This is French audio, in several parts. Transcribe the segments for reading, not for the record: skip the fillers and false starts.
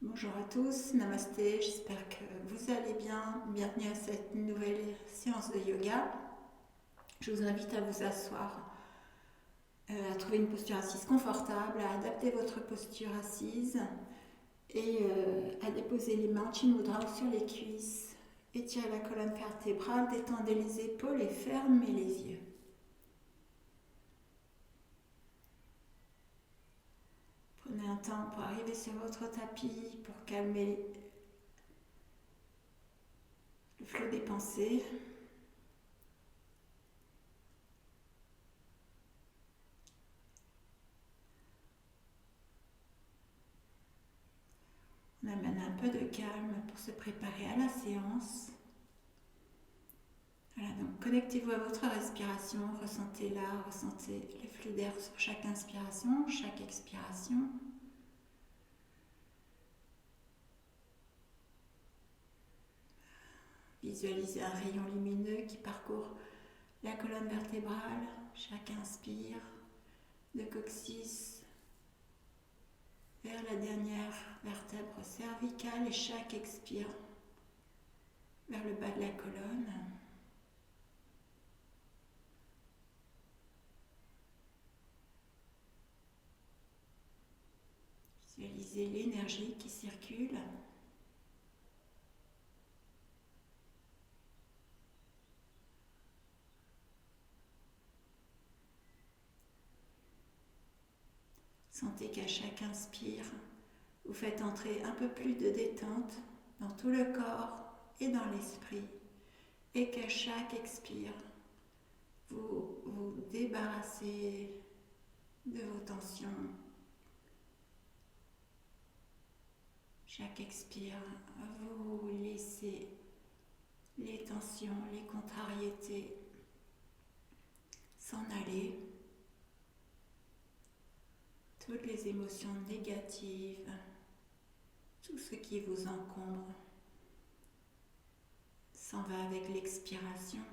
Bonjour à tous, namasté, j'espère que vous allez bien. Bienvenue à cette nouvelle séance de yoga. Je vous invite à vous asseoir, à trouver une posture assise confortable, à adapter votre posture assise et à déposer les mains chin mudra sur les cuisses. Étirez la colonne vertébrale, détendez les épaules et fermez les yeux. Prenez un temps pour arriver sur votre tapis, pour calmer le flot des pensées. On amène un peu de calme pour se préparer à la séance. Voilà, donc connectez-vous à votre respiration, ressentez-la, ressentez les flux d'air sur chaque inspiration, chaque expiration. Visualisez un rayon lumineux qui parcourt la colonne vertébrale, chaque inspire, de coccyx vers la dernière vertèbre cervicale et chaque expire vers le bas de la colonne. Visualisez l'énergie qui circule. Sentez qu'à chaque inspire, vous faites entrer un peu plus de détente dans tout le corps et dans l'esprit. Et qu'à chaque expire, vous vous débarrassez de vos tensions. Chaque expire, vous laissez les tensions, les contrariétés s'en aller. Toutes les émotions négatives, tout ce qui vous encombre s'en va avec l'expiration.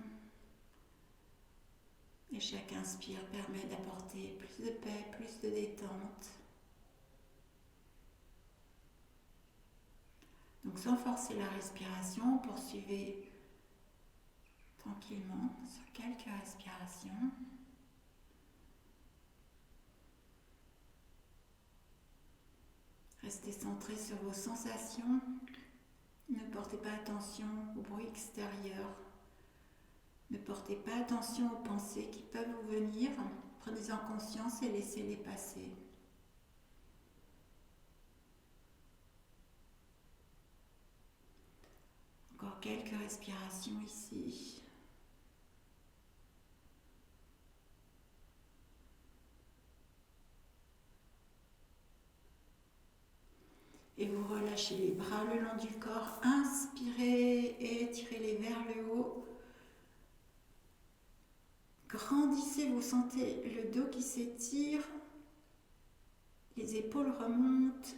Et chaque inspire permet d'apporter plus de paix, plus de détente. Donc sans forcer la respiration, poursuivez tranquillement sur quelques respirations. Restez centré sur vos sensations. Ne portez pas attention au bruit extérieur. Ne portez pas attention aux pensées qui peuvent vous venir. Prenez-en conscience et laissez-les passer. Encore quelques respirations ici. Et vous relâchez les bras le long du corps. Inspirez et étirez-les vers le haut. Grandissez, vous sentez le dos qui s'étire. Les épaules remontent.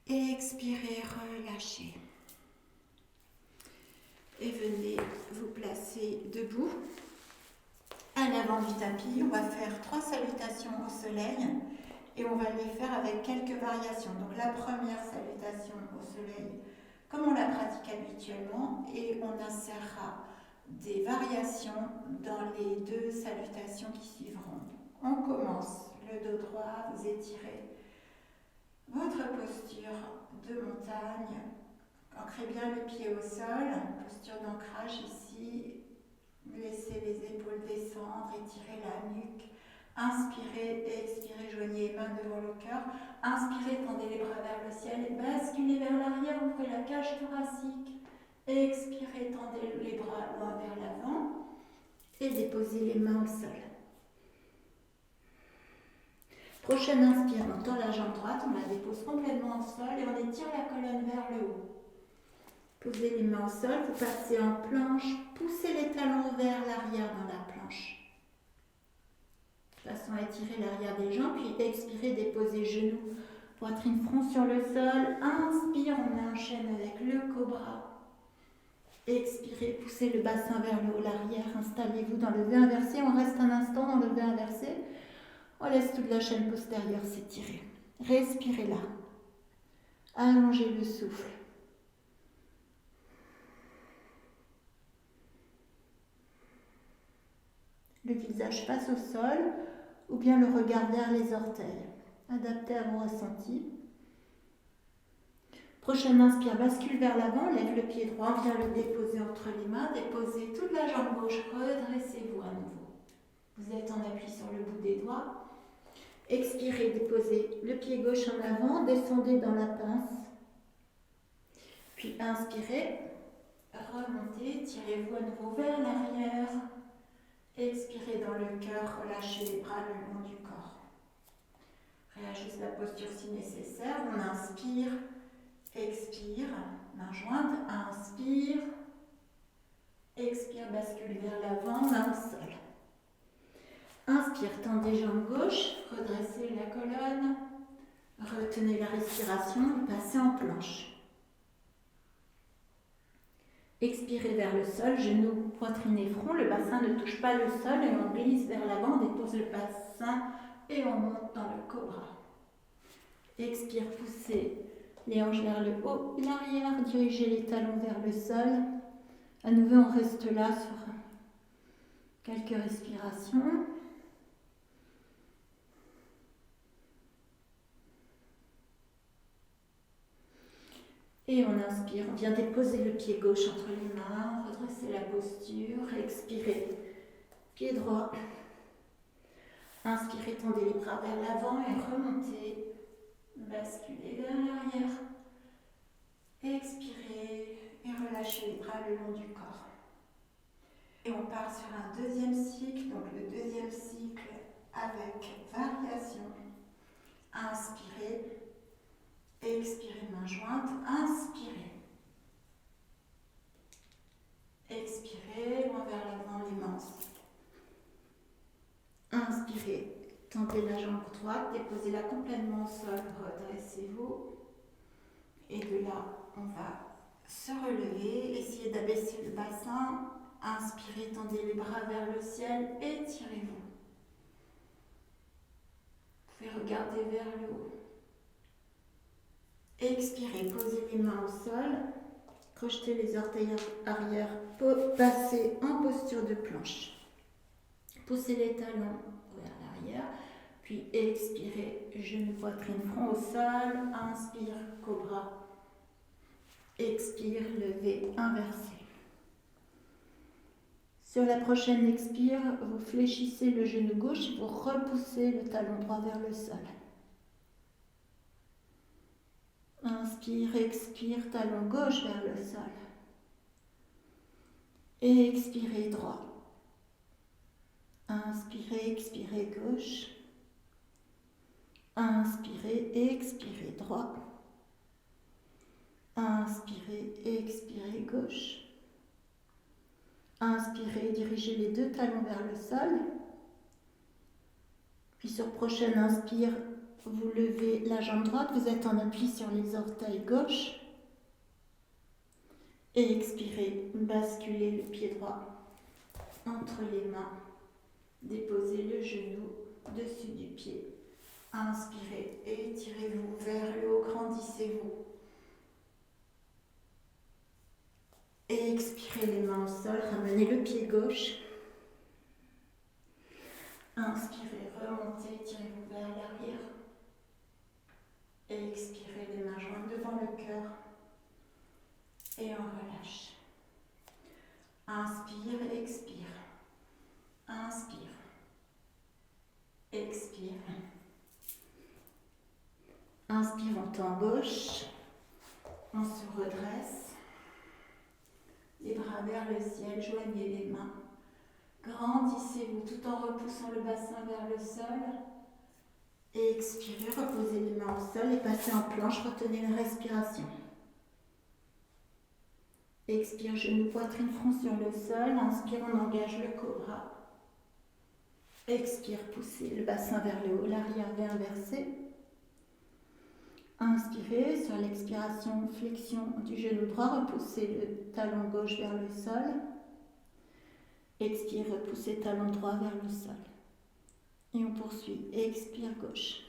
Et expirez, relâchez. Et venez vous placer debout. À l'avant du tapis, on va faire 3 salutations au soleil. Et on va les faire avec quelques variations. Donc la première salutation au soleil, comme on la pratique habituellement, et on insérera des variations dans les 2 salutations qui suivront. On commence, le dos droit, vous étirez votre posture de montagne, ancrez bien le pied au sol, posture d'ancrage ici, laissez les épaules descendre, étirez la nuque. Inspirez et expirez, joignez les mains devant le cœur. Inspirez, tendez les bras vers le ciel et basculez vers l'arrière, ouvrez la cage thoracique. Expirez, tendez les bras loin vers l'avant et déposez les mains au sol. Prochaine inspire, on tend la jambe droite, on la dépose complètement au sol et on étire la colonne vers le haut. Posez les mains au sol, vous passez en planche, poussez les talons vers l'arrière dans la planche. De façon à étirer l'arrière des jambes, puis expirez, déposez genoux, poitrine front sur le sol. Inspire, on enchaîne avec le cobra. Expirez, poussez le bassin vers le haut, l'arrière. Installez-vous dans le V inversé. On reste un instant dans le V inversé. On laisse toute la chaîne postérieure s'étirer. Respirez là. Allongez le souffle. Le visage face au sol ou bien le regard vers les orteils. Adapté à vos ressentis. Prochaine inspire, bascule vers l'avant, lève le pied droit, viens le déposer entre les mains, déposez toute la jambe gauche, redressez-vous à nouveau. Vous êtes en appui sur le bout des doigts. Expirez, déposez le pied gauche en avant, descendez dans la pince. Puis inspirez, remontez, tirez-vous à nouveau vers l'arrière. Expirez dans le cœur, relâchez les bras le long du corps. Réajuste la posture si nécessaire. On inspire, expire, main jointe, inspire, expire, bascule vers l'avant, main au sol. Inspire, tendez jambe gauche, redressez la colonne, retenez la respiration, passez en planche. Expirez vers le sol, genoux, poitrine et front, le bassin ne touche pas le sol et on glisse vers l'avant, dépose le bassin et on monte dans le cobra. Expire, poussez les hanches vers le haut, l'arrière, dirigez les talons vers le sol. À nouveau, on reste là sur quelques respirations. Et on inspire, on vient déposer le pied gauche entre les mains, redressez la posture, expirez, pied droit. Inspirez, tendez les bras vers l'avant et remontez, basculez vers l'arrière. Expirez et relâchez les bras le long du corps. Et on part sur un deuxième cycle, donc le deuxième cycle avec variation. Inspirez. Expirez, main jointe, inspirez. Expirez, loin vers l'avant, les mains. Inspirez, tendez la jambe droite, déposez-la complètement au sol, redressez-vous. Et de là, on va se relever, essayez d'abaisser le bassin. Inspirez, tendez les bras vers le ciel, étirez-vous. Vous pouvez regarder vers le haut. Expirez, posez les mains au sol, crochetez les orteils arrière, passez en posture de planche. Poussez les talons vers l'arrière, puis expirez, genoux, poitrine, front au sol, inspire, cobra. Expire, levé, inversé. Sur la prochaine expire, vous fléchissez le genou gauche, vous repoussez le talon droit vers le sol. Inspire, expire, talon gauche vers le sol. Et expirez droit. Inspirez, expirez gauche. Inspirez, expirez droit. Inspirez, expirez gauche. Inspirez, dirigez les deux talons vers le sol. Puis sur prochaine inspire, vous levez la jambe droite, vous êtes en appui sur les orteils gauche. Et expirez, basculez le pied droit entre les mains. Déposez le genou dessus du pied. Inspirez, étirez-vous vers le haut, grandissez-vous. Et expirez les mains au sol, ramenez le pied gauche. Inspirez, remontez, tirez-vous vers l'arrière. Et expirez les mains jointes devant le cœur. Et on relâche. Inspire, expire. Inspire. Expire. Inspire, on tend gauche. On se redresse. Les bras vers le ciel, joignez les mains. Grandissez-vous tout en repoussant le bassin vers le sol. Et expirez, reposez les mains au sol et passez en planche, retenez la respiration. Expire, genoux, poitrine, front sur le sol. Inspire, on engage le cobra. Expire, poussez le bassin vers le haut, l'arrière V inversé. Inspirez, sur l'expiration, flexion du genou droit, repoussez le talon gauche vers le sol. Expire, repoussez talon droit vers le sol. Et on poursuit. Expire gauche.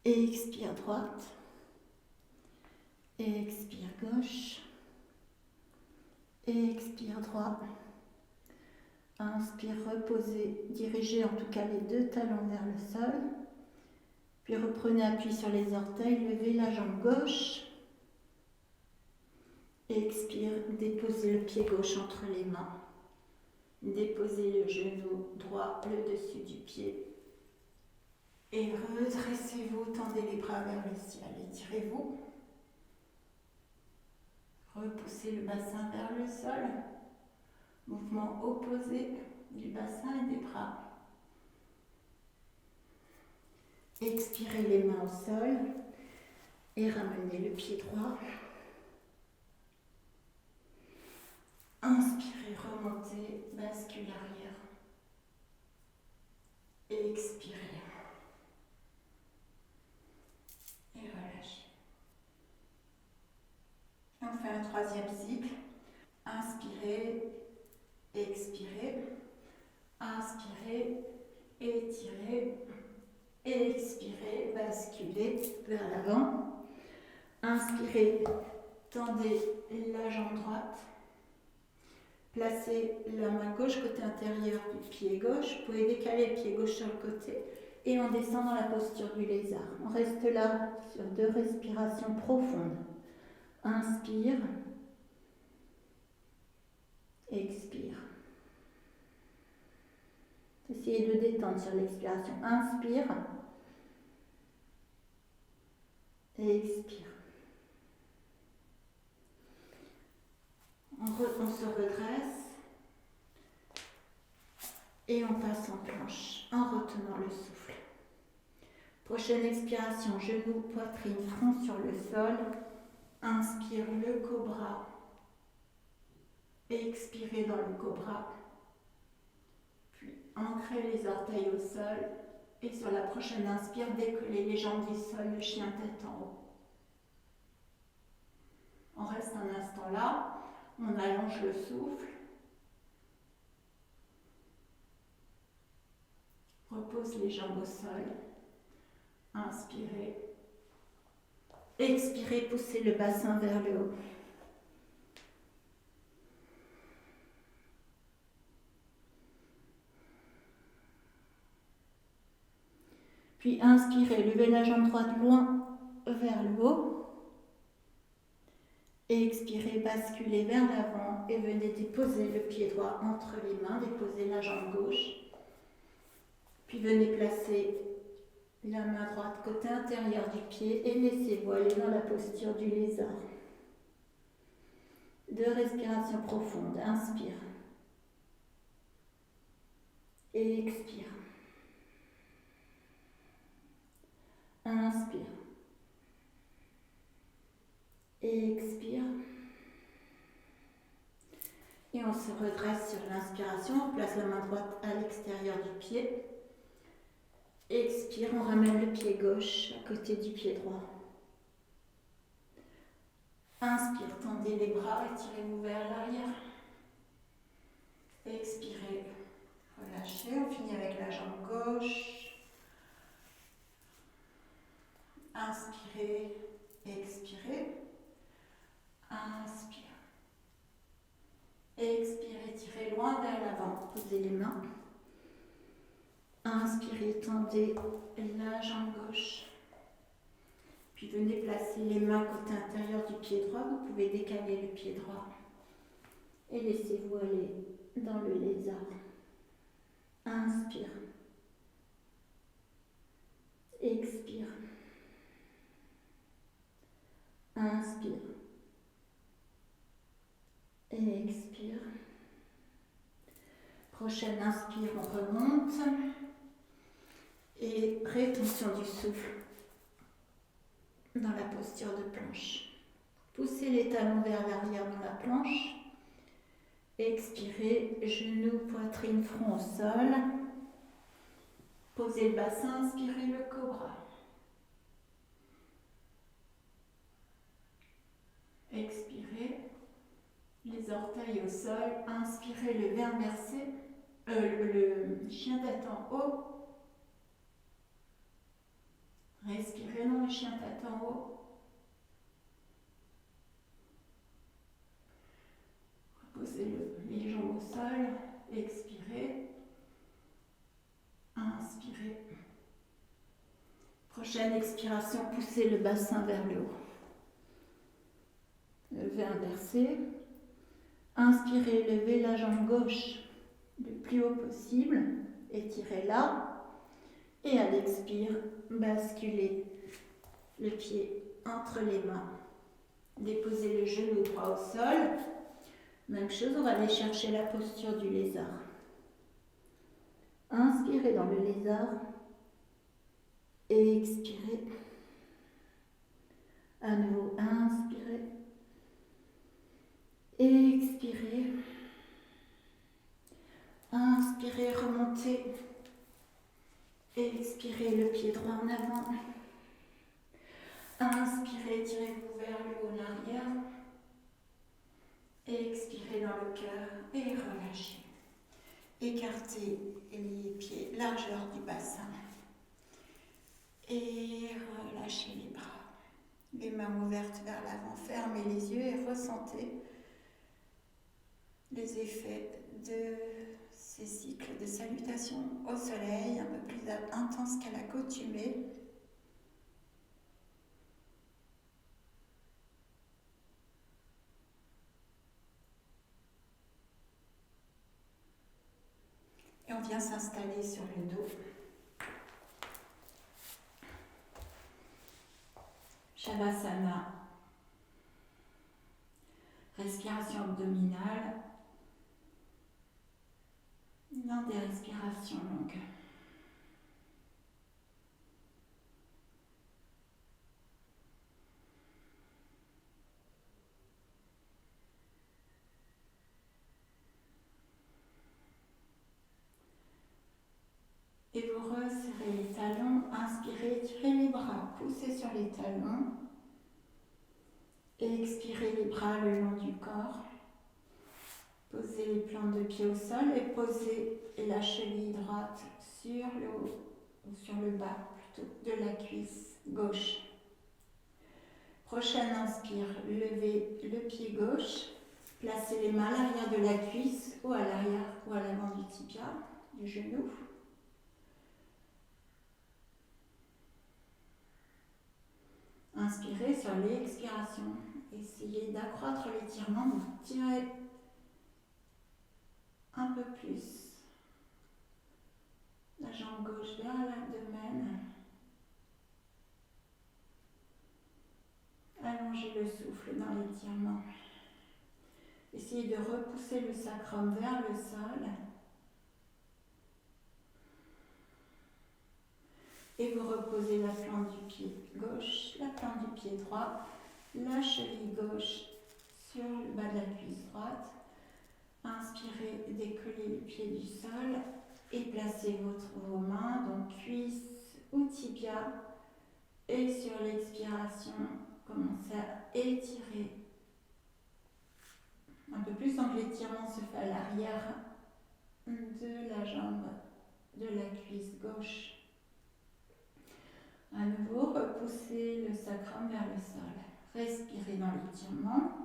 Expire droite. Expire gauche. Expire droit. Inspire, reposez, dirigez en tout cas les deux talons vers le sol. Puis reprenez appui sur les orteils, levez la jambe gauche. Expire, déposez le pied gauche entre les mains. Déposez le genou droit le dessus du pied. Et redressez-vous, tendez les bras vers le ciel, étirez-vous. Repoussez le bassin vers le sol. Mouvement opposé du bassin et des bras. Expirez les mains au sol et ramenez le pied droit. Inspirez, remontez, bascule arrière. Expirez. Et relâchez. On fait un troisième cycle. Inspirez, expirez. Inspirez, étirez. Expirez, basculez vers l'avant. Inspirez, tendez la jambe droite. Placez la main gauche côté intérieur du pied gauche. Vous pouvez décaler le pied gauche sur le côté et on descend dans la posture du lézard. On reste là sur 2 respirations profondes. Inspire. Expire. Essayez de détendre sur l'expiration. Inspire. Expire. On se redresse et on passe en planche en retenant le souffle. Prochaine expiration, genoux, poitrine, front sur le sol. Inspire le cobra. Expirez dans le cobra. Puis ancrez les orteils au sol. Et sur la prochaine inspire, décollez les jambes du sol, le chien tête en haut. On reste un instant là. On allonge le souffle. Repose les jambes au sol. Inspirez. Expirez, poussez le bassin vers le haut. Puis inspirez, levez la jambe droite loin vers le haut. Expirez, basculez vers l'avant et venez déposer le pied droit entre les mains, déposez la jambe gauche. Puis venez placer la main droite côté intérieur du pied et laissez-vous aller dans la posture du lézard. 2 respirations profondes. Inspire. Et expire. Inspire. Et expire. Et on se redresse sur l'inspiration. On place la main droite à l'extérieur du pied. Expire, on ramène le pied gauche à côté du pied droit. Inspire, tendez les bras, étirez-vous vers l'arrière. Expirez, relâchez, on finit avec la jambe gauche. Inspirez, expirez. Inspire. Expirez, tirez loin vers l'avant, posez les mains. Inspirez, tendez la jambe gauche. Puis venez placer les mains côté intérieur du pied droit. Vous pouvez décaler le pied droit. Et laissez-vous aller dans le lézard. Inspire. Expire. Inspire. Et expire. Prochaine inspire, on remonte. Et rétention du souffle dans la posture de planche. Poussez les talons vers l'arrière dans la planche. Expirez, genoux, poitrine, front au sol. Posez le bassin, inspirez le cobra. Expirez, les orteils au sol. Inspirez le V inversé, le chien tête en haut. Respirez dans le chien tête en haut. expirez. Inspirez. Prochaine expiration, poussez le bassin vers le haut. Levez inversé. Inspirez, levez la jambe gauche le plus haut possible. Étirez-la. Et à l'expire, basculez le pied entre les mains. Déposez le genou droit au sol. Même chose, on va aller chercher la posture du lézard. Inspirez dans le lézard. Et expirez. À nouveau, inspirez. Expirez. Inspirez, remontez. Expirez le pied droit en avant. Inspirez, tirez-vous vers le haut, l'arrière. Expirez dans le cœur et relâchez. Écartez les pieds, largeur du bassin. Et relâchez les bras. Les mains ouvertes vers l'avant, fermez les yeux et ressentez les effets de ces cycles de salutation au soleil, un peu plus intenses qu'à l'accoutumée. Et on vient s'installer sur le dos. Shavasana. Respiration abdominale. Dans des respirations longues. Et vous resserrez les talons, inspirez, tirez les bras, poussez sur les talons. Et expirez les bras le long du corps. Posez les plantes de pied au sol et posez la cheville droite sur le haut, ou sur le bas plutôt, de la cuisse gauche. Prochaine inspire, levez le pied gauche, placez les mains à l'arrière de la cuisse ou à l'arrière ou à l'avant du tibia, du genou. Inspirez sur l'expiration. Essayez d'accroître l'étirement, vous tirez un peu plus la jambe gauche vers l'abdomen. Allongez le souffle dans l'étirement. Essayez de repousser le sacrum vers le sol. Et vous reposez la plante du pied gauche, la plante du pied droit, la cheville gauche sur le bas de la cuisse droite. Inspirez, décollez le pied du sol et placez vos mains, donc cuisse ou tibia. Et sur l'expiration, commencez à étirer un peu plus. Donc l'étirement se fait à l'arrière de la jambe, de la cuisse gauche. À nouveau, repoussez le sacrum vers le sol. Respirez dans l'étirement.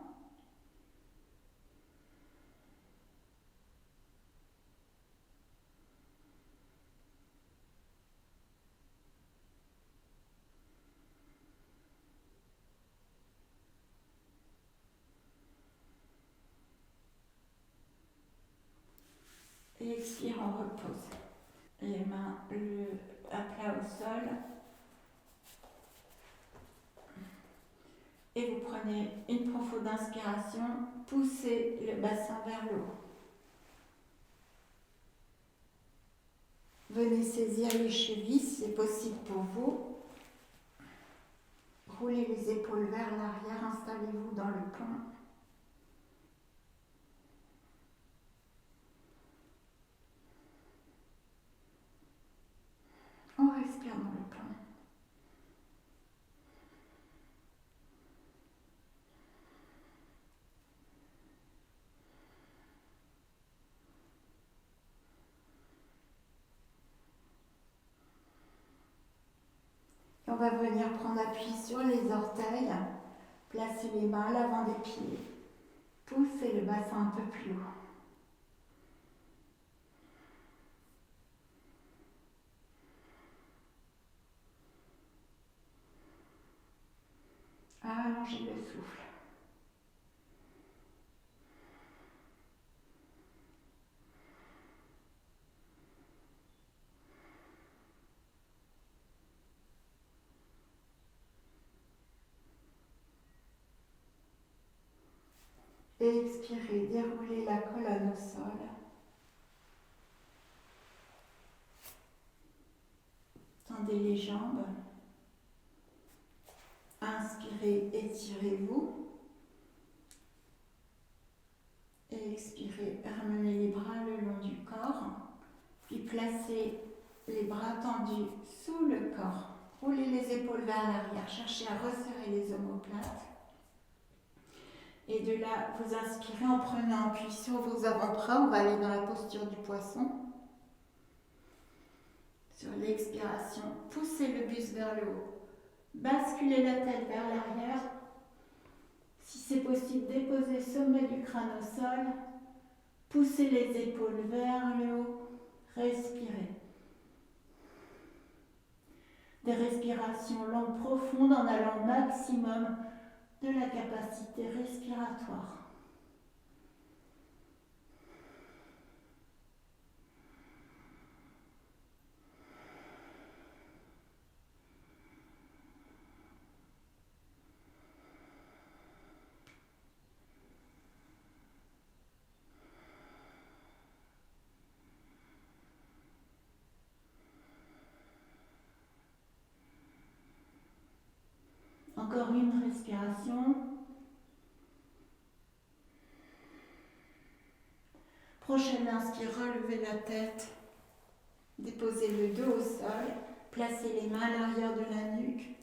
Et expire, on repose. Les mains à plat au sol. Et vous prenez une profonde inspiration, poussez le bassin vers le haut. Venez saisir les chevilles si c'est possible pour vous. Roulez les épaules vers l'arrière, installez-vous dans le pont. On respire dans le pont. Et on va venir prendre appui sur les orteils, placer les mains à l'avant des pieds, pousser le bassin un peu plus haut. rallongez le souffle. Et expirez, déroulez la colonne au sol. Tendez les jambes. Inspirez, étirez-vous. Et expirez, ramenez les bras le long du corps. Puis placez les bras tendus sous le corps. Roulez les épaules vers l'arrière. Cherchez à resserrer les omoplates. Et de là, vous inspirez en prenant appui sur vos avant-bras. On va aller dans la posture du poisson. Sur l'expiration, poussez le buste vers le haut. Basculez la tête vers l'arrière. Si c'est possible, déposez le sommet du crâne au sol. Poussez les épaules vers le haut. Respirez. Des respirations longues, profondes, en allant au maximum de la capacité respiratoire. Encore une respiration. Prochaine inspire, relevez la tête. Déposez le dos au sol. Placez les mains à l'arrière de la nuque.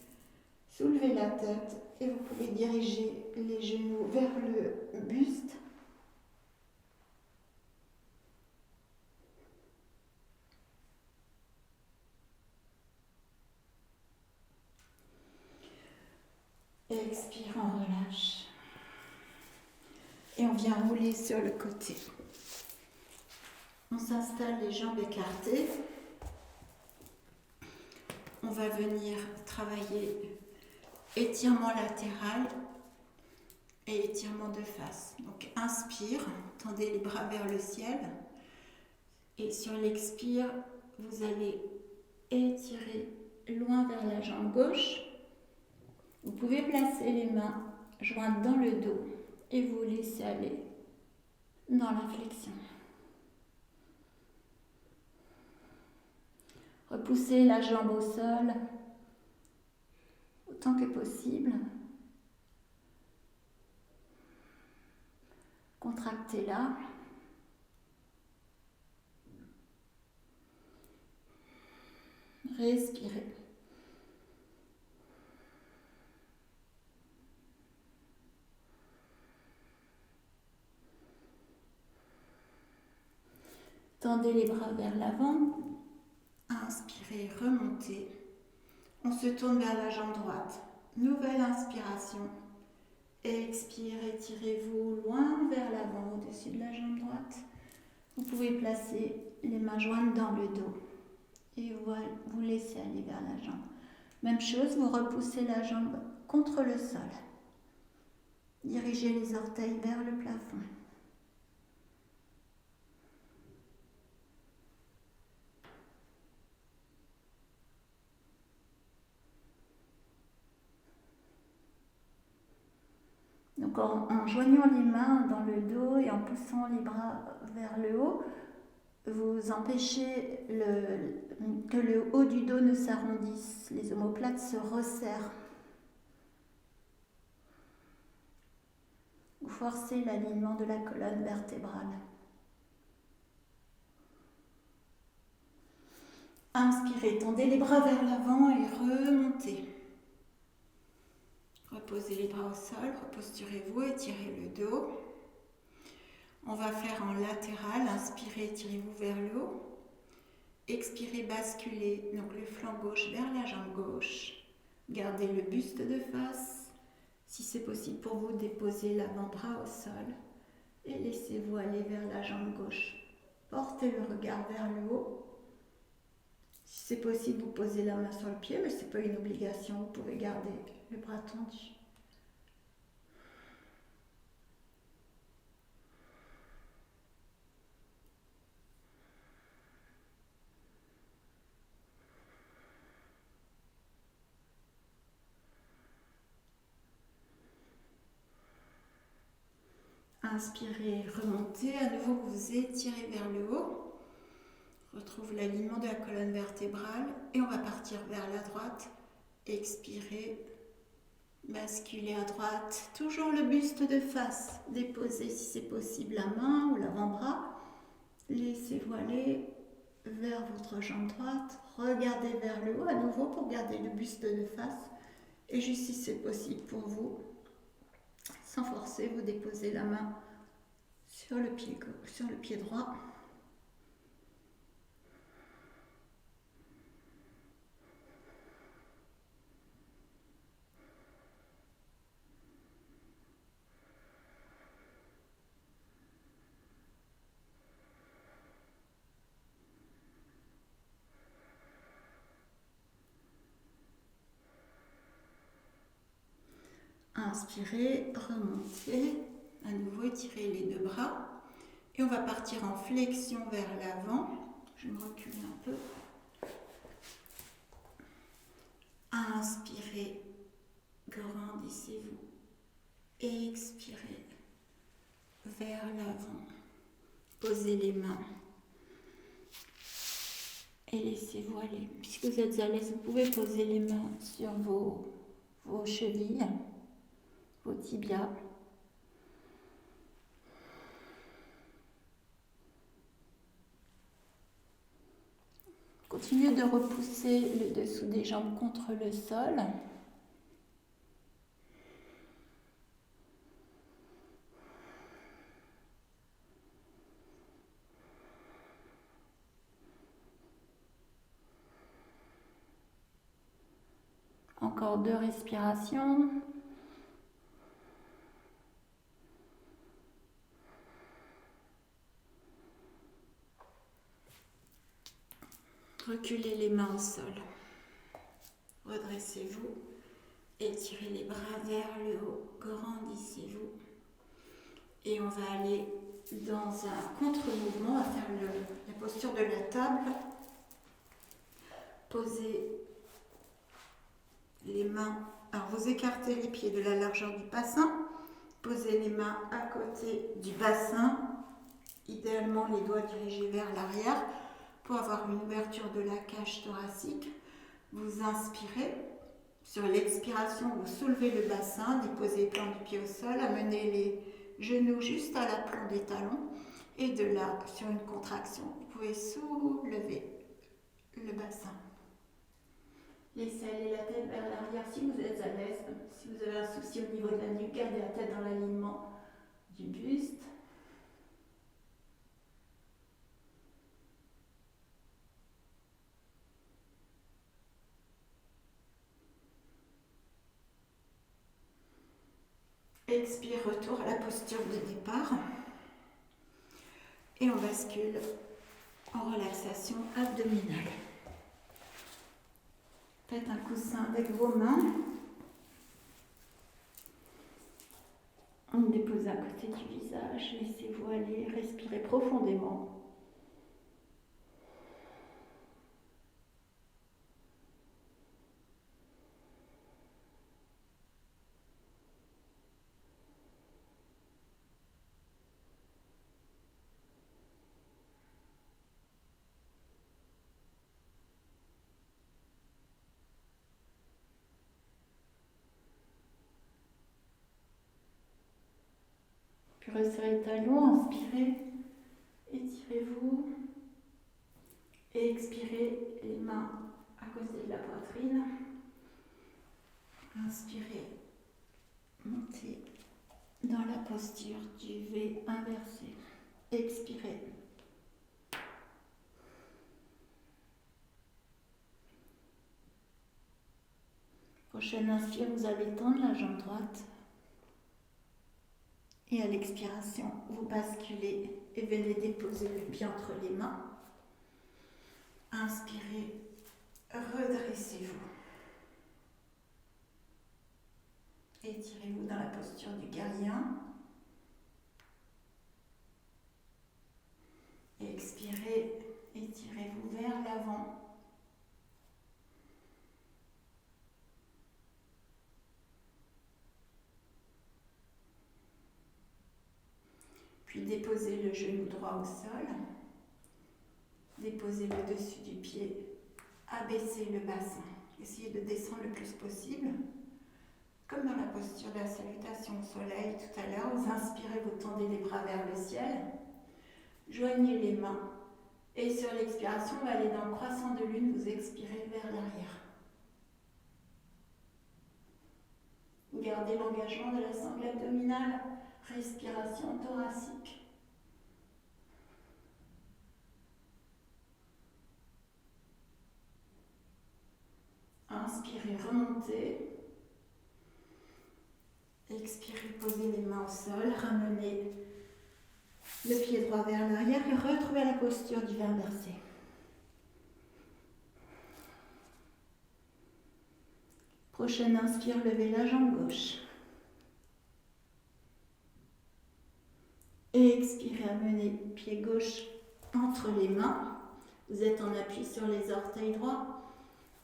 Soulevez la tête et vous pouvez diriger les genoux vers le buste. Expire, on relâche. Et on vient rouler sur le côté. On s'installe les jambes écartées. On va venir travailler étirement latéral et étirement de face. Donc inspire, tendez les bras vers le ciel. Et sur l'expire, vous allez étirer loin vers la jambe gauche. Vous pouvez placer les mains jointes dans le dos et vous laisser aller dans la flexion. Repoussez la jambe au sol autant que possible. Contractez-la. Respirez. Tendez les bras vers l'avant. Inspirez, remontez. On se tourne vers la jambe droite. Nouvelle inspiration. Expire, étirez-vous loin vers l'avant, au-dessus de la jambe droite. Vous pouvez placer les mains jointes dans le dos. Et vous laissez aller vers la jambe. Même chose, vous repoussez la jambe contre le sol. Dirigez les orteils vers le plafond. Donc en joignant les mains dans le dos et en poussant les bras vers le haut, vous empêchez que le haut du dos ne s'arrondisse. Les omoplates se resserrent. Vous forcez l'alignement de la colonne vertébrale. Inspirez, tendez les bras vers l'avant et remontez. Reposez les bras au sol, reposturez-vous, étirez le dos. On va faire en latéral, inspirez, étirez-vous vers le haut. Expirez, basculez donc le flanc gauche vers la jambe gauche. Gardez le buste de face. Si c'est possible pour vous, déposez l'avant-bras au sol et laissez-vous aller vers la jambe gauche. Portez le regard vers le haut. Si c'est possible, vous posez la main sur le pied, mais ce n'est pas une obligation, vous pouvez garder le bras tendu. Inspirez, remontez. À nouveau, vous étirez vers le haut. Retrouve l'alignement de la colonne vertébrale. Et on va partir vers la droite. Expirez. Basculez à droite. Toujours le buste de face. Déposez si c'est possible la main ou l'avant-bras. Laissez-vous aller vers votre jambe droite. Regardez vers le haut à nouveau pour garder le buste de face. Et juste si c'est possible pour vous, sans forcer, vous déposez la main sur le pied droit. Inspirez, remontez, à nouveau étirez les deux bras et on va partir en flexion vers l'avant. Je me recule un peu. Inspirez, grandissez-vous. Expirez vers l'avant. Posez les mains et laissez-vous aller. Puisque vous êtes à l'aise, vous pouvez poser les mains sur vos chevilles, vos tibias. Continuez de repousser le dessous des jambes contre le sol. Encore 2 respirations. Reculez les mains au sol. Redressez-vous. Étirez les bras vers le haut. Grandissez-vous. Et on va aller dans un contre-mouvement. On va faire la posture de la table. Posez les mains. Alors vous écartez les pieds de la largeur du bassin. Posez les mains à côté du bassin. Idéalement les doigts dirigés vers l'arrière. Pour avoir une ouverture de la cage thoracique, vous inspirez. Sur l'expiration, vous soulevez le bassin, déposez le plan du pied au sol, amenez les genoux juste à l'aplomb des talons. Et de là, sur une contraction, vous pouvez soulever le bassin. Laissez aller la tête vers l'arrière si vous êtes à l'aise. Si vous avez un souci au niveau de la nuque, gardez la tête dans l'alignement du buste. Expire, retour à la posture de départ. Et on bascule en relaxation abdominale. Faites un coussin avec vos mains. On dépose à côté du visage. Laissez-vous aller, respirez profondément. Puis resserrez les talons, inspirez, étirez-vous et expirez les mains à côté de la poitrine. Inspirez, montez dans la posture du V inversé. Expirez. Prochaine inspire, vous allez tendre la jambe droite. Et à l'expiration, vous basculez et venez déposer le pied entre les mains. Inspirez, redressez-vous. Étirez-vous dans la posture du guerrier. Expirez, étirez-vous vers l'avant. Puis déposez le genou droit au sol. Déposez le dessus du pied. Abaissez le bassin. Essayez de descendre le plus possible. Comme dans la posture de la salutation au soleil tout à l'heure, vous inspirez, vous tendez les bras vers le ciel. Joignez les mains. Et sur l'expiration, on va aller dans le croissant de lune, vous expirez vers l'arrière. Gardez l'engagement de la sangle abdominale, respiration thoracique. Inspirez, remontez. Expirez, posez les mains au sol, ramenez le pied droit vers l'arrière et retrouvez la posture du V inversé. Prochaine inspire, levez la jambe gauche. Et expirez, amenez le pied gauche entre les mains. Vous êtes en appui sur les orteils droits.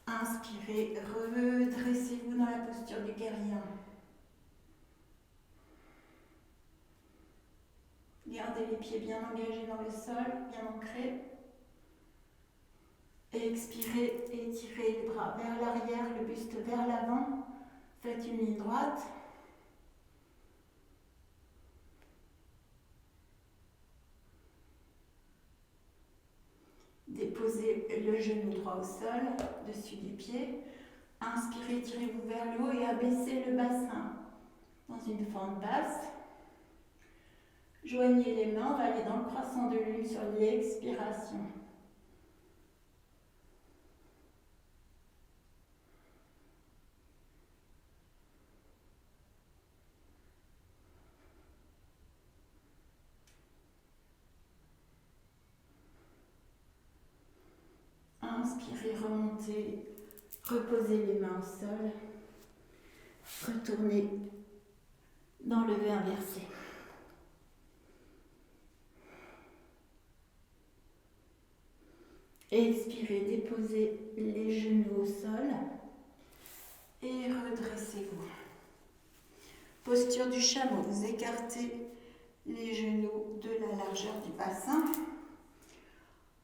Inspirez, redressez-vous dans la posture du guerrier. Gardez les pieds bien engagés dans le sol, bien ancrés. Et expirez, étirez les bras vers l'arrière, le buste vers l'avant. Faites une ligne droite. Déposez le genou droit au sol, dessus du pied. Inspirez, tirez-vous vers le haut et abaissez le bassin dans une fente basse. Joignez les mains, on va aller dans le croissant de lune sur l'expiration. Inspirez, remontez, reposez les mains au sol. Retournez dans le V inversé. Expirez, déposez les genoux au sol et redressez-vous. Posture du chameau, vous écartez les genoux de la largeur du bassin.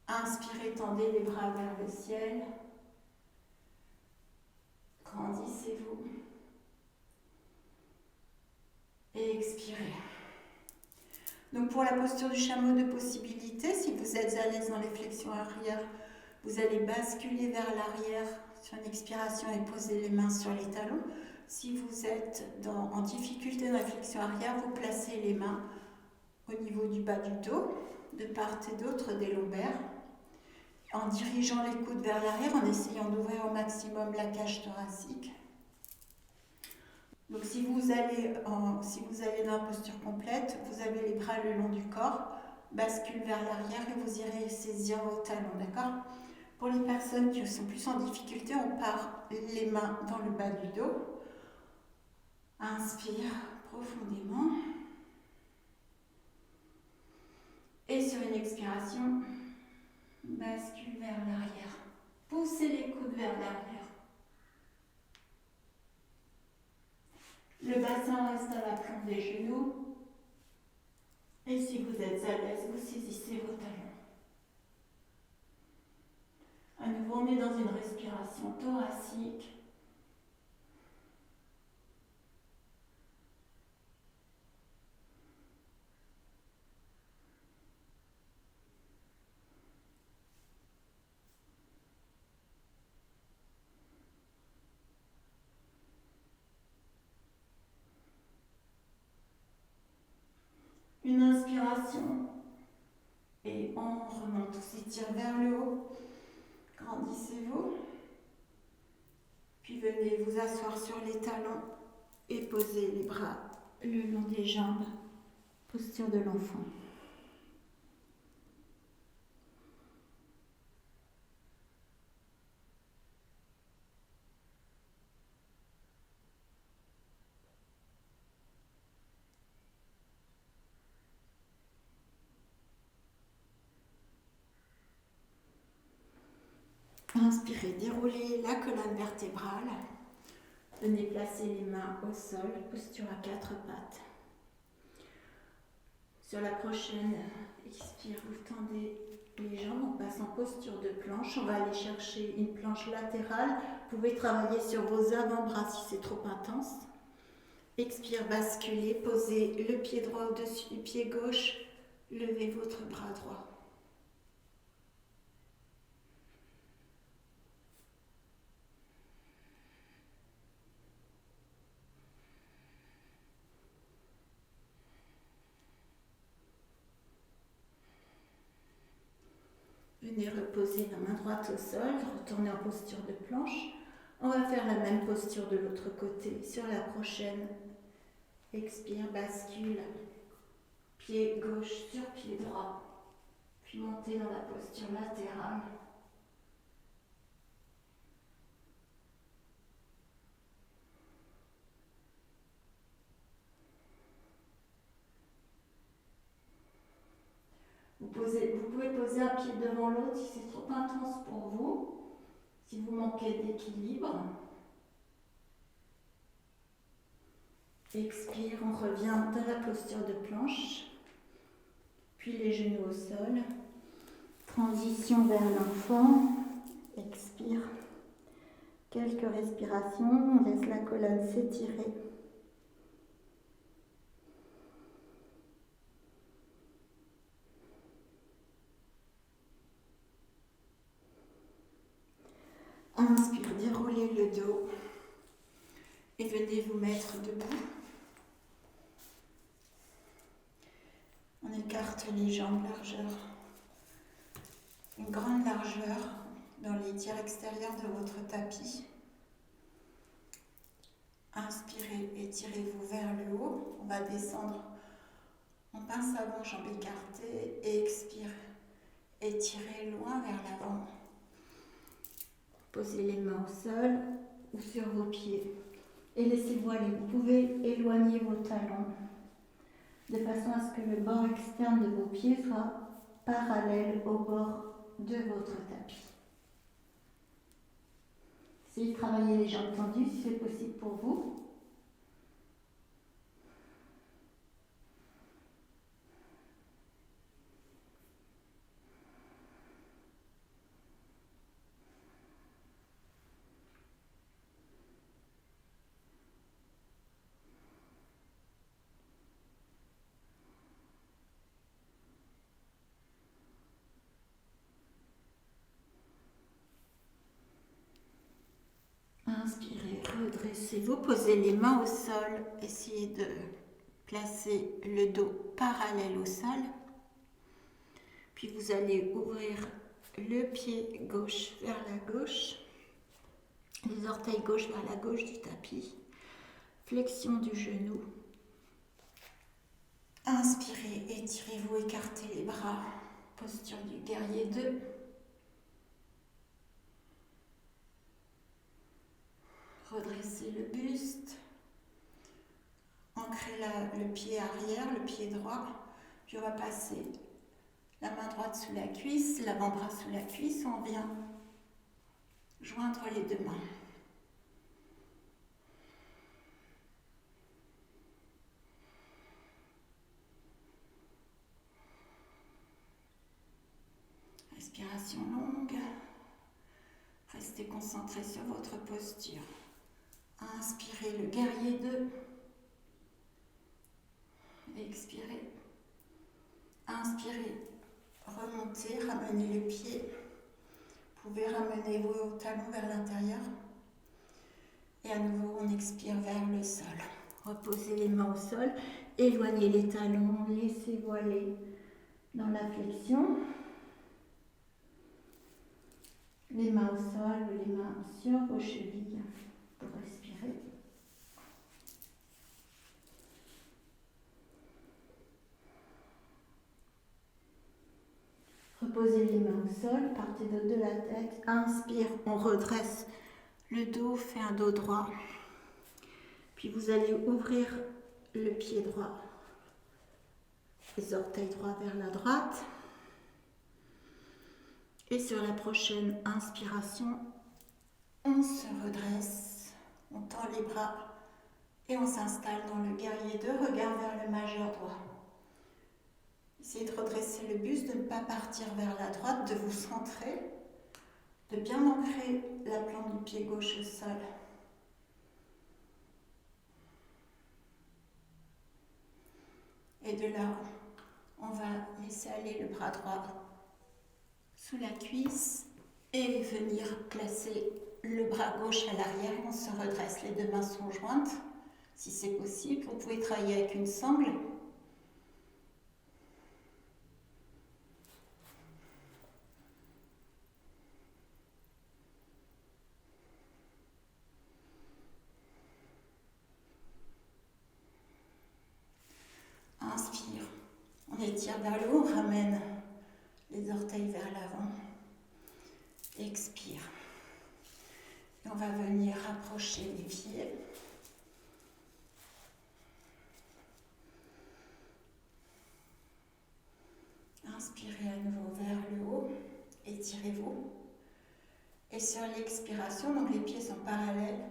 Inspirez, tendez les bras vers le ciel. Grandissez-vous. Et expirez. Donc pour la posture du chameau de possibilité, si vous êtes à l'aise dans les flexions arrière, vous allez basculer vers l'arrière sur une expiration et poser les mains sur les talons. Si vous êtes en difficulté dans la flexion arrière, vous placez les mains au niveau du bas du dos, de part et d'autre des lombaires, en dirigeant les coudes vers l'arrière, en essayant d'ouvrir au maximum la cage thoracique. Donc si vous allez dans la posture complète, vous avez les bras le long du corps, bascule vers l'arrière et vous irez saisir vos talons, d'accord ? Pour les personnes qui sont plus en difficulté, on part les mains dans le bas du dos. Inspire profondément. Et sur une expiration, bascule vers l'arrière. Poussez les coudes vers l'arrière. Le bassin reste à la plante des genoux. Et si vous êtes à l'aise, vous saisissez vos talons. À nouveau, on est dans une respiration thoracique. Une inspiration et on remonte, on s'étire vers le haut, grandissez-vous, puis venez vous asseoir sur les talons et posez les bras le long des jambes, posture de l'enfant. Inspirez, déroulez la colonne vertébrale. Venez placer les mains au sol, posture à quatre pattes. Sur la prochaine expire, vous tendez les jambes, on passe en posture de planche. On va aller chercher une planche latérale. Vous pouvez travailler sur vos avant-bras si c'est trop intense. Expire, basculez, posez le pied droit au-dessus du pied gauche. Levez votre bras droit. Venez reposer la main droite au sol, retournez en posture de planche. On va faire la même posture de l'autre côté. Sur la prochaine, expire, bascule, pied gauche sur pied droit, puis montez dans la posture latérale. Vous pouvez poser un pied devant l'autre si c'est trop intense pour vous, si vous manquez d'équilibre. Expire, on revient dans la posture de planche, puis les genoux au sol. Transition vers l'enfant. Expire. Quelques respirations, on laisse la colonne s'étirer. Inspire, déroulez le dos et venez vous mettre debout. On écarte les jambes largeur, une grande largeur dans les tiers extérieurs de votre tapis. Inspirez, étirez-vous vers le haut. On va descendre en pince avant, jambes écartées, et expire, étirez loin vers l'avant. Posez les mains au sol ou sur vos pieds et laissez-vous aller. Vous pouvez éloigner vos talons de façon à ce que le bord externe de vos pieds soit parallèle au bord de votre tapis. Essayez de travailler les jambes tendues si c'est possible pour vous. Inspirez, redressez-vous, posez les mains au sol, essayez de placer le dos parallèle au sol. Puis vous allez ouvrir le pied gauche vers la gauche, les orteils gauche vers la gauche du tapis, flexion du genou. Inspirez, étirez-vous, écartez les bras, posture du guerrier 2. Redressez le buste, ancrez le pied arrière, le pied droit, puis on va passer la main droite sous la cuisse, l'avant-bras sous la cuisse, on vient joindre les deux mains. Respiration longue, restez concentré sur votre posture. Inspirez le guerrier 2. Expirez. Inspirez. Remontez, ramenez le pied. Vous pouvez ramener vos talons vers l'intérieur. Et à nouveau, on expire vers le sol. Reposez les mains au sol. Éloignez les talons. Laissez-vous aller dans la flexion. Les mains au sol ou les mains sur vos chevilles pour respirer. Reposez les mains au sol, partez de la tête. Inspire, on redresse le dos, fait un dos droit. Puis vous allez ouvrir le pied droit. Les orteils droits vers la droite. Et sur la prochaine inspiration, on se redresse, on tend les bras. Et on s'installe dans le guerrier 2, regard vers le majeur droit. Essayez de redresser le buste, de ne pas partir vers la droite, de vous centrer, de bien ancrer la plante du pied gauche au sol. Et de là, on va laisser aller le bras droit sous la cuisse et venir placer le bras gauche à l'arrière. On se redresse, les deux mains sont jointes. Si c'est possible, vous pouvez travailler avec une sangle. Inspire, on étire vers le haut, on ramène les orteils vers l'avant. Expire. Et on va venir rapprocher les pieds. Inspirez à nouveau vers le haut, étirez-vous. Et sur l'expiration, donc les pieds sont parallèles,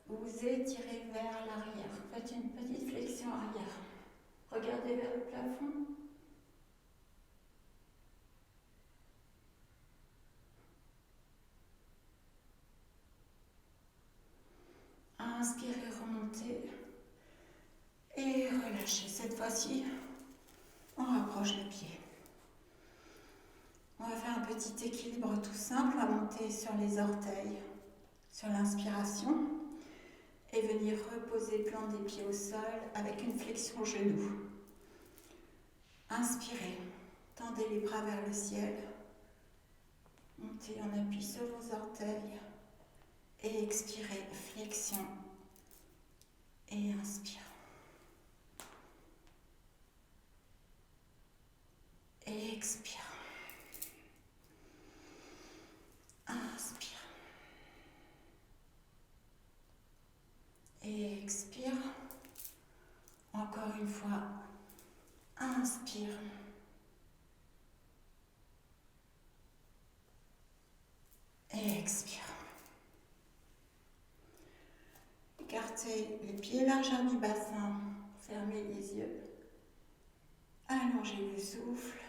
vous étirez vers l'arrière. Faites une petite flexion arrière. Regardez vers le plafond. Inspirez, remontez. Et relâchez. Cette fois-ci, on rapproche les pieds. On va faire un petit équilibre tout simple. On va monter sur les orteils, sur l'inspiration. Et venir reposer plante des pieds au sol avec une flexion genou. Inspirez. Tendez les bras vers le ciel. Montez en appui sur vos orteils. Et expirez, flexion. Et inspire. Et expire. Inspire. Et expire. Encore une fois. Inspire. Et expire. Écartez les pieds, largeur du bassin. Fermez les yeux. Allongez le souffle.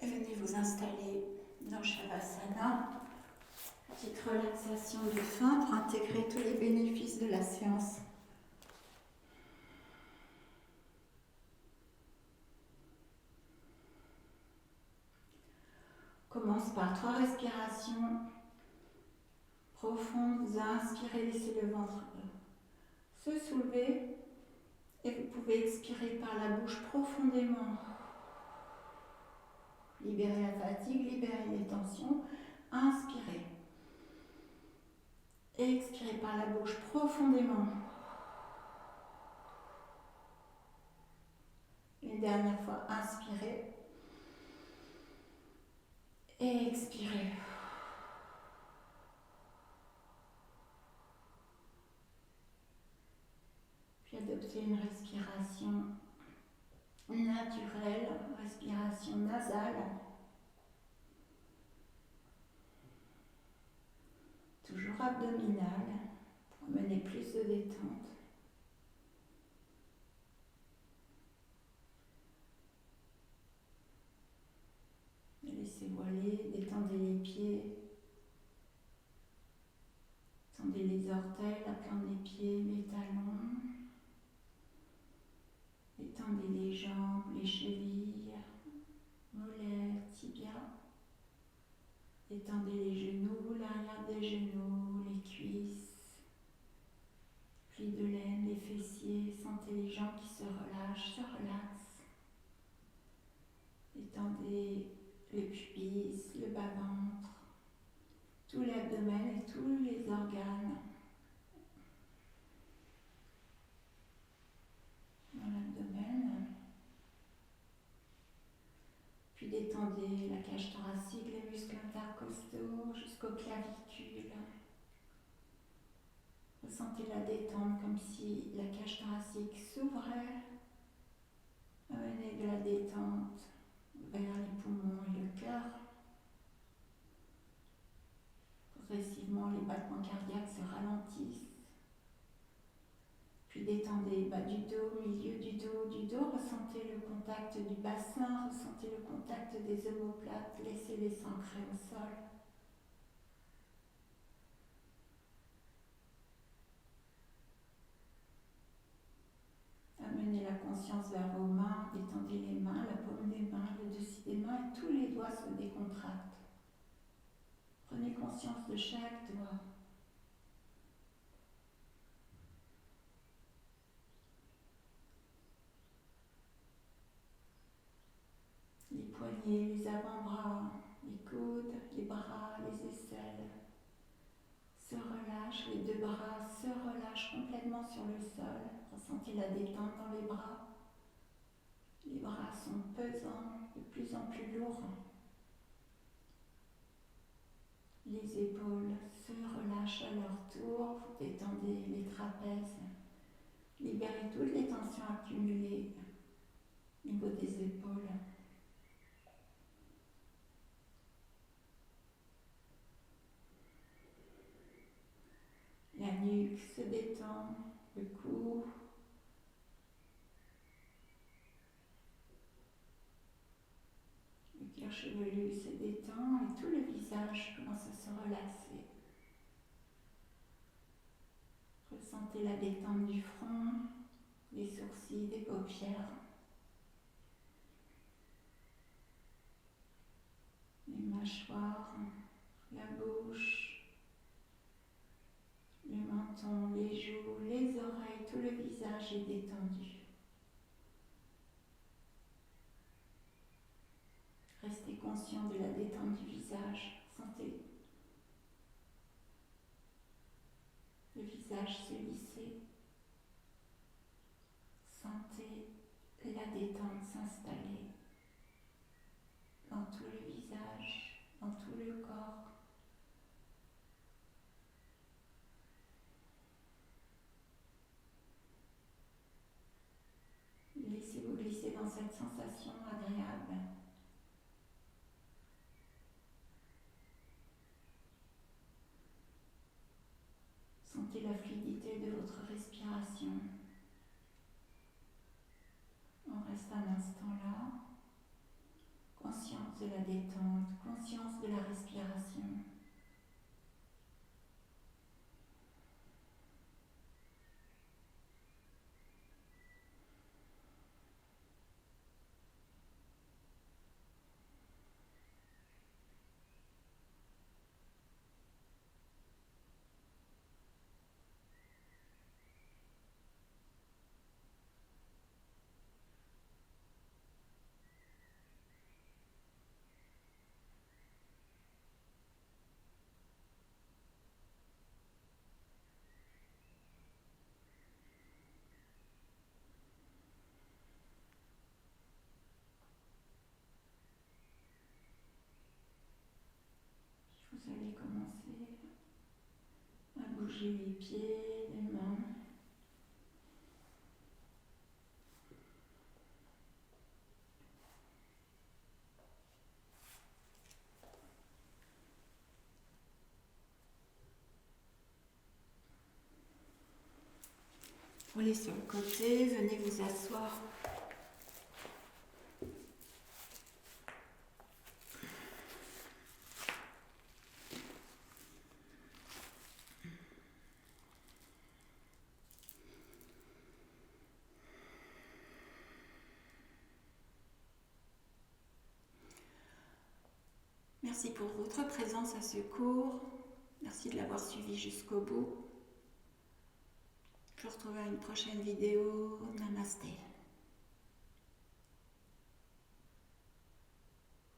Et venez vous installer dans Shavasana. Petite relaxation de fin pour intégrer tous les bénéfices de la séance. Commence par 3 respirations profondes. Vous inspirez, laissez le ventre se soulever. Et vous pouvez expirer par la bouche profondément. Libérez la fatigue, libérez les tensions. Inspirez. Et expirez par la bouche profondément. Une dernière fois, inspirez. Et expirez. Puis adoptez une respiration naturelle, respiration nasale. Toujours abdominale, pour amener plus de détente. Laissez-vous aller, détendez les pieds. Tendez les orteils, la plante des pieds, les talons. Étendez les jambes, les chevilles, mollets, tibias. Étendez les genoux, l'arrière des genoux, les cuisses. Plis de laine, les fessiers. Sentez les jambes qui se relâchent, se relaxent. Étendez les pubis, le bas-ventre, tout l'abdomen et tous les organes dans l'abdomen. Puis détendez la cage thoracique, les muscles intercostaux jusqu'aux clavicules. Ressentez la détente comme si la cage thoracique s'ouvrait. Amenez de la détente ouvert les poumons et le cœur. Progressivement, les battements cardiaques se ralentissent. Puis détendez bas du dos, milieu du dos. Ressentez le contact du bassin, ressentez le contact des omoplates. Laissez-les s'ancrer au sol. Amenez la conscience vers vos mains, détendez les mains, la paume des mains, le dessus des mains et tous les doigts se décontractent. Prenez conscience de chaque doigt. Les poignets, les avant-bras, les coudes, les bras, les aisselles se relâchent, les deux bras se relâchent complètement sur le sol. Ressentez la détente dans les bras. Les bras sont pesants, de plus en plus lourds. Les épaules se relâchent à leur tour. Vous détendez les trapèzes. Libérez toutes les tensions accumulées au niveau des épaules. La nuque se détend, le cou. Le cuir chevelu se détend et tout le visage commence à se relaxer. Ressentez la détente du front, des sourcils, des paupières. Les mâchoires, la bouche, le menton, les joues, les oreilles, tout le visage est détendu. Restez conscient de la détente du visage. Sentez le visage se lisser. Sentez la détente s'installer dans tout le visage, dans tout le corps. Laissez-vous glisser dans cette sensation agréable. Sentez la fluidité de votre respiration. On reste un instant là. Conscience de la détente, conscience de la respiration. Vous allez commencer à bouger les pieds, les mains. Roulez sur le côté, venez vous asseoir. Merci pour votre présence à ce cours. Merci de l'avoir suivi jusqu'au bout. Je vous retrouve à une prochaine vidéo. Namasté.